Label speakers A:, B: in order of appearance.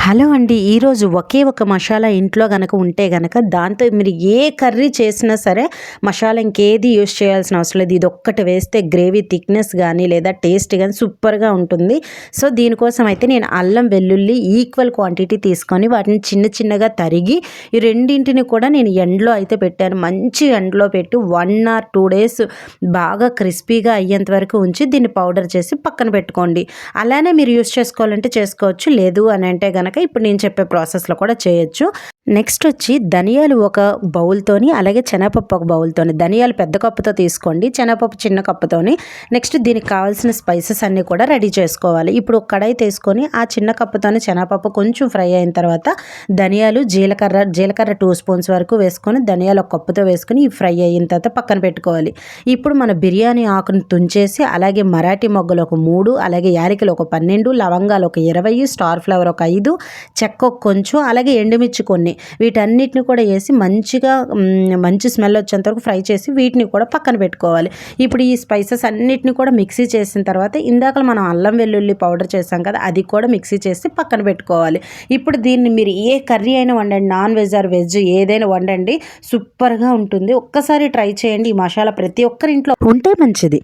A: Hello అండి. ఈరోజు ఒకే ఒక మసాలా ఇంట్లో గనక ఉంటే గనక దాంతో మీరు ఏ కర్రీ చేసినా సరే మసాలా ఇంకేది యూజ్ చేయాల్సిన అవసరం లేదు. ఇదొక్కటి వేస్తే గ్రేవీ థిక్‌నెస్ గానీ లేదా టేస్ట్ గానీ సూపర్‌గా ఉంటుంది. సో, దీనికోసం అయితే నేను అల్లం, వెల్లుల్లి ఈక్వల్ క్వాంటిటీ తీసుకొని వాటిని చిన్న చిన్నగా తరిగి ఈ రెండింటిని కూడా నేను ఎండలో అయితే పెట్టాను. మంచి ఎండలో పెట్టి 1 ఆర్ 2 డేస్ బాగా క్రిస్పీగా అయ్యేంత వరకు ఉంచి దీన్ని పౌడర్ చేసి పక్కన పెట్టుకోండి. అలానే మీరు యూజ్ చేసుకోవాలంటే చేసుకోవచ్చు. లేదు అని అంటే గనక ఇప్పుడు నేను చెప్పే ప్రాసెస్లో కూడా చేయొచ్చు. నెక్స్ట్ వచ్చి ధనియాలు ఒక బౌల్తోని, అలాగే శనగపప్పు ఒక బౌల్తోని. ధనియాలు పెద్ద కప్పుతో తీసుకోండి, శనగపప్పు చిన్న కప్పుతోని. నెక్స్ట్ దీనికి కావాల్సిన స్పైసెస్ అన్నీ కూడా రెడీ చేసుకోవాలి. ఇప్పుడు ఒక కడాయి తీసుకొని ఆ చిన్న కప్పుతోని శనగపప్పు కొంచెం ఫ్రై అయిన తర్వాత ధనియాలు, జీలకర్ర 2 స్పూన్స్ వరకు వేసుకొని ధనియాలు ఒక కప్పుతో వేసుకొని ఈ ఫ్రై అయిన తర్వాత పక్కన పెట్టుకోవాలి. ఇప్పుడు మన బిర్యానీ ఆకును తుంచేసి అలాగే మరాఠీ మొగ్గలు ఒక 3, అలాగే యాలకులు ఒక 12, లవంగాలు ఒక 20, స్టార్ ఫ్లవర్ ఒక 5, చెక్క ఒక కొంచెం, అలాగే ఎండుమిర్చి కొన్ని, వీటన్నిటిని కూడా వేసి మంచిగా మంచి స్మెల్ వచ్చేంత వరకు ఫ్రై చేసి వీటిని కూడా పక్కన పెట్టుకోవాలి. ఇప్పుడు ఈ స్పైసెస్ అన్నిటిని కూడా మిక్సీ చేసిన తర్వాత ఇందాక మనం అల్లం వెల్లుల్లి పౌడర్ చేసాం కదా, అది కూడా మిక్సీ చేసి పక్కన పెట్టుకోవాలి. ఇప్పుడు దీన్ని మీరు ఏ కర్రీ అయినా వండండి, నాన్ వెజ్ ఆర్ వెజ్ ఏదైనా వండండి, సూపర్గా ఉంటుంది. ఒక్కసారి ట్రై చేయండి. ఈ మసాలా ప్రతి ఒక్కరి ఇంట్లో ఉంటే మంచిది.